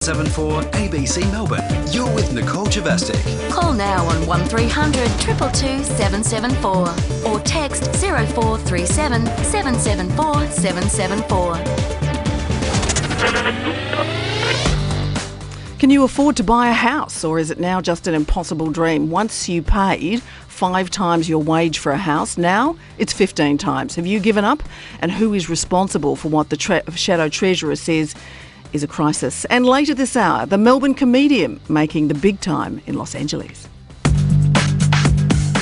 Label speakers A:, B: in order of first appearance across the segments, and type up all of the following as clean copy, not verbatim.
A: 74 ABC Melbourne. You're with Nicole Javastic.
B: Call now on 1300 222 774 or text 0437 774 774.
C: Can you afford to buy a house, or is it now just an impossible dream? Once you paid 5 times your wage for a house, now it's 15 times. Have you given up? And who is responsible for what the Shadow Treasurer says is a crisis? And later this hour, the Melbourne comedian making the big time in Los Angeles.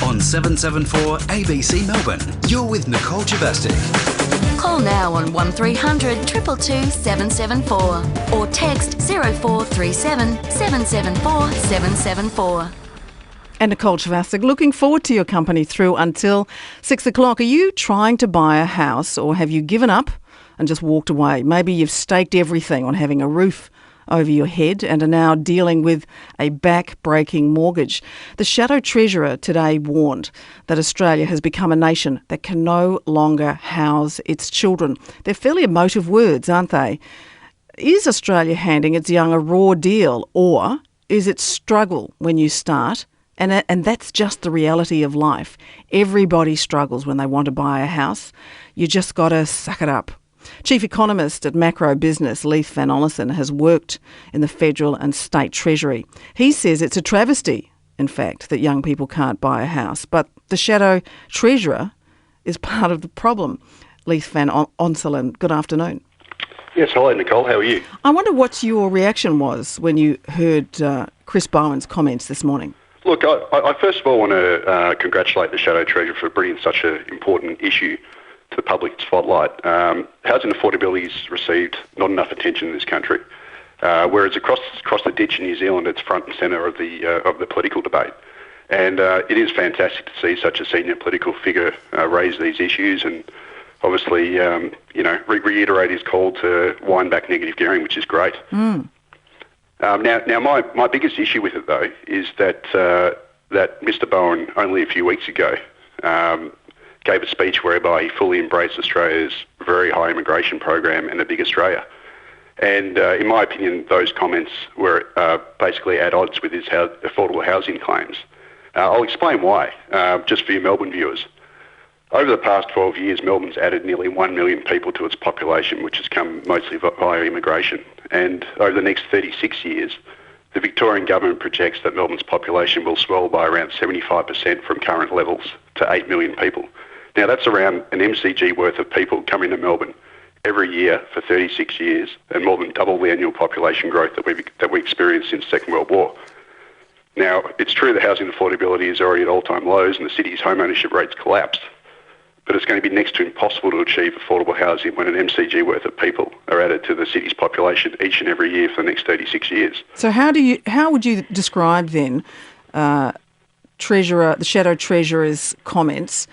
A: On 774 ABC Melbourne, you're with Nicole Javastic.
B: Call now on 1300 222 774 or text 0437 774 774.
C: And Nicole Javastic, looking forward to your company through until 6 o'clock. Are you trying to buy a house, or have you given up and just walked away? Maybe you've staked everything on having a roof over your head and are now dealing with a back-breaking mortgage. The Shadow Treasurer today warned that Australia has become a nation that can no longer house its children. They're fairly emotive words, aren't they? Is Australia handing its young a raw deal, or is it struggle when you start? And that's just the reality of life. Everybody struggles when they want to buy a house. You just got to suck it up. Chief Economist at Macro Business, Leith Van Onnesen, has worked in the federal and state treasury. He says it's a travesty, in fact, that young people can't buy a house. But the Shadow Treasurer is part of the problem. Leith Van Onnesen, good afternoon.
D: Yes, hello Nicole, how are you?
C: I wonder what your reaction was when you heard Chris Bowen's comments this morning.
D: Look, I first of all want to congratulate the Shadow Treasurer for bringing such an important issue to the public spotlight. Housing affordability has received not enough attention in this country, whereas across the ditch in New Zealand, it's front and centre of the political debate. And it is fantastic to see such a senior political figure raise these issues and obviously, reiterate his call to wind back negative gearing, which is great. Now, my biggest issue with it, though, is that Mr. Bowen, only a few weeks ago, gave a speech whereby he fully embraced Australia's very high immigration program and a big Australia. And in my opinion, those comments were basically at odds with his affordable housing claims. I'll explain why, just for your Melbourne viewers. Over the past 12 years, Melbourne's added nearly 1 million people to its population, which has come mostly via immigration. And over the next 36 years, the Victorian government projects that Melbourne's population will swell by around 75% from current levels to 8 million people. Now, that's around an MCG worth of people coming to Melbourne every year for 36 years, and more than double the annual population growth that we experienced since the Second World War. Now, it's true that housing affordability is already at all-time lows and the city's home ownership rates collapsed, but it's going to be next to impossible to achieve affordable housing when an MCG worth of people are added to the city's population each and every year for the next 36 years.
C: So how would you describe then the Shadow Treasurer's comments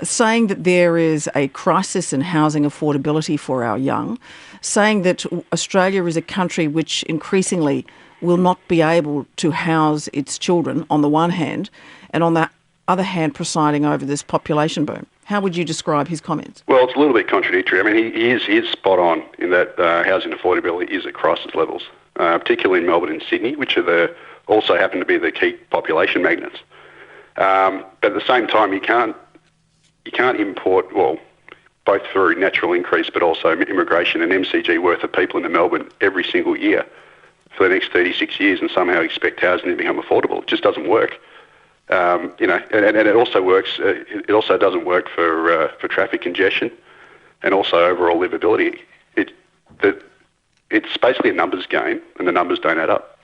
C: saying that there is a crisis in housing affordability for our young, saying that Australia is a country which increasingly will not be able to house its children on the one hand, and on the other hand presiding over this population boom? How would you describe his comments?
D: Well, it's a little bit contradictory. I mean, he is spot on in that housing affordability is at crisis levels, particularly in Melbourne and Sydney, which also happen to be the key population magnets. But at the same time, you can't import, well, both through natural increase but also immigration and MCG worth of people into Melbourne every single year for the next 36 years and somehow expect housing to become affordable. It just doesn't work. And it also works. It also doesn't work for traffic congestion, and also overall livability. It's basically a numbers game, and the numbers don't add up.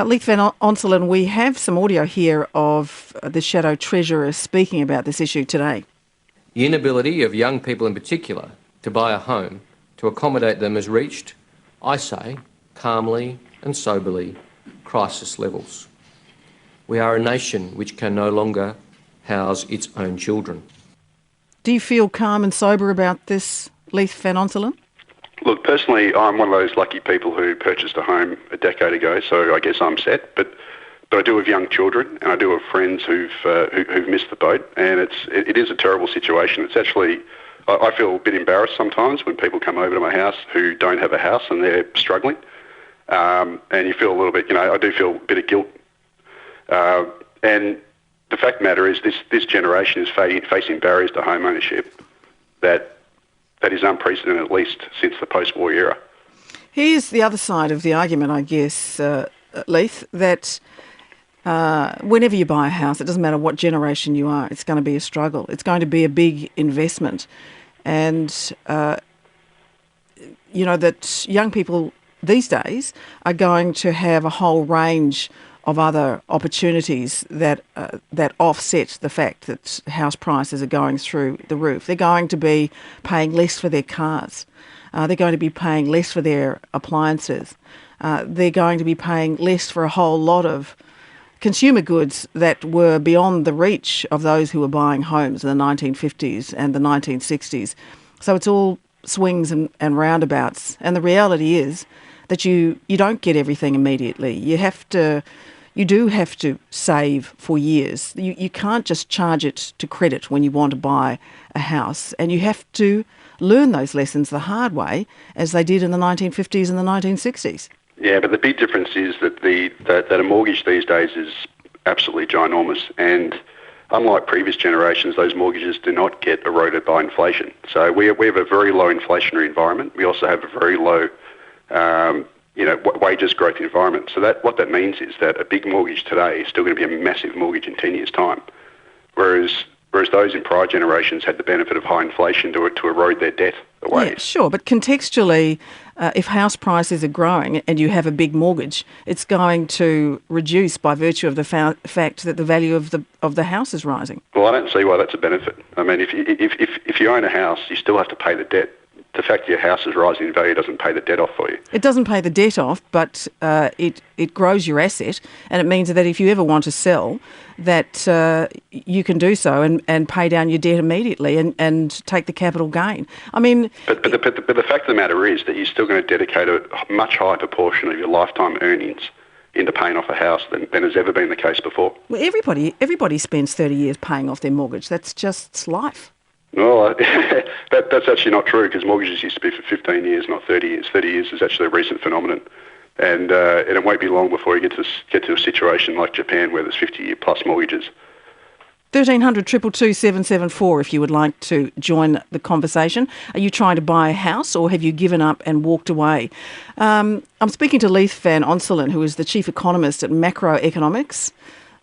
C: Leith Van Onselen, we have some audio here of the Shadow Treasurer speaking about this issue today.
E: The inability of young people in particular to buy a home to accommodate them has reached, I say, calmly and soberly, crisis levels. We are a nation which can no longer house its own children.
C: Do you feel calm and sober about this, Leith Van Onselen?
D: Look, personally, I'm one of those lucky people who purchased a home a decade ago, so I guess I'm set. But I do have young children, and I do have friends who've missed the boat, and it is a terrible situation. It's actually, I feel a bit embarrassed sometimes when people come over to my house who don't have a house and they're struggling. and you feel a little bit, I do feel a bit of guilt. And the fact of the matter is this generation is facing barriers to home ownership that is unprecedented, at least since the post-war era.
C: Here's the other side of the argument, I guess, Leith, that whenever you buy a house, it doesn't matter what generation you are, it's going to be a struggle. It's going to be a big investment. And, that young people these days are going to have a whole range of other opportunities that offset the fact that house prices are going through the roof. They're going to be paying less for their cars. They're going to be paying less for their appliances. They're going to be paying less for a whole lot of consumer goods that were beyond the reach of those who were buying homes in the 1950s and the 1960s. So it's all swings and roundabouts. And the reality is that you don't get everything immediately. You do have to save for years. You can't just charge it to credit when you want to buy a house. And you have to learn those lessons the hard way, as they did in the 1950s and the 1960s.
D: Yeah, but the big difference is that a mortgage these days is absolutely ginormous. And unlike previous generations, those mortgages do not get eroded by inflation. So we have a very low inflationary environment. We also have a very low wages growth environment. So what that means is that a big mortgage today is still going to be a massive mortgage in 10 years' time, whereas those in prior generations had the benefit of high inflation to erode their debt away.
C: Yeah, sure, but contextually, if house prices are growing and you have a big mortgage, it's going to reduce by virtue of the fact that the value of the house is rising.
D: Well, I don't see why that's a benefit. I mean, if you own a house, you still have to pay the debt. The fact that your house is rising in value doesn't pay the debt off for you.
C: It doesn't pay the debt off, but it grows your asset, and it means that if you ever want to sell, that you can do so and pay down your debt immediately and take the capital gain. I mean... But the
D: fact of the matter is that you're still going to dedicate a much higher proportion of your lifetime earnings into paying off a house than has ever been the case before.
C: Well, everybody spends 30 years paying off their mortgage. That's just life.
D: Well, that's actually not true, because mortgages used to be for 15 years, not 30 years. 30 years is actually a recent phenomenon. And it won't be long before you get to a situation like Japan where there's 50-year plus mortgages.
C: 1300 222 774 if you would like to join the conversation. Are you trying to buy a house, or have you given up and walked away? I'm speaking to Leith Van Onselen, who is the Chief Economist at Macroeconomics.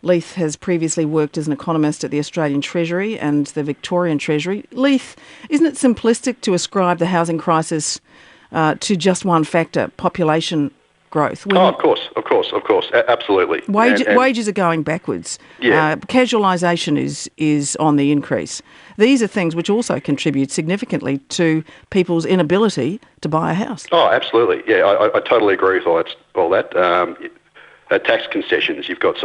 C: Leith has previously worked as an economist at the Australian Treasury and the Victorian Treasury. Leith, isn't it simplistic to ascribe the housing crisis to just one factor, population growth?
D: Of course, absolutely.
C: Wages are going backwards.
D: Yeah.
C: Casualisation is on the increase. These are things which also contribute significantly to people's inability to buy a house.
D: Oh, absolutely. Yeah, I totally agree with all that. Tax concessions, you've got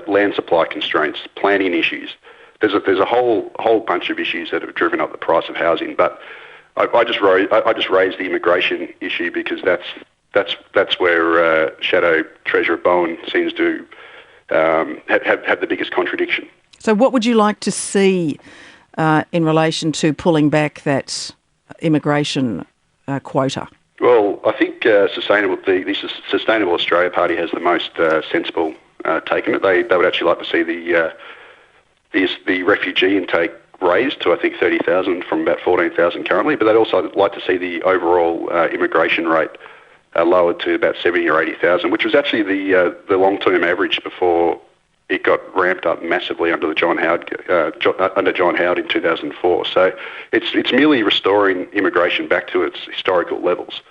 D: land supply constraints, planning issues. There's a whole bunch of issues that have driven up the price of housing. But I just raised the immigration issue because that's where Shadow Treasurer Bowen seems to have the biggest contradiction. So
C: what would you like to see in relation to pulling back that immigration quota?
D: Well, I think the Sustainable Australia Party has the most sensible take on it. They would actually like to see the refugee intake raised to, I think, 30,000 from about 14,000 currently, but they'd also like to see the overall immigration rate lowered to about 70 or 80,000, which was actually the long-term average before it got ramped up massively under John Howard in 2004. So it's merely restoring immigration back to its historical levels,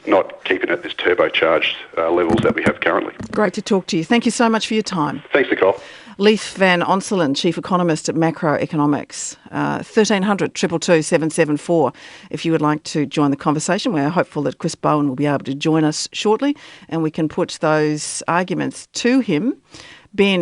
D: not keeping it at this turbocharged levels that we have currently.
C: Great to talk to you. Thank you so much for your time.
D: Thanks, Nicole.
C: Leith Van Onselen, Chief Economist at Macroeconomics. 1300 222 774 if you would like to join the conversation. We're hopeful that Chris Bowen will be able to join us shortly and we can put those arguments to him. Ben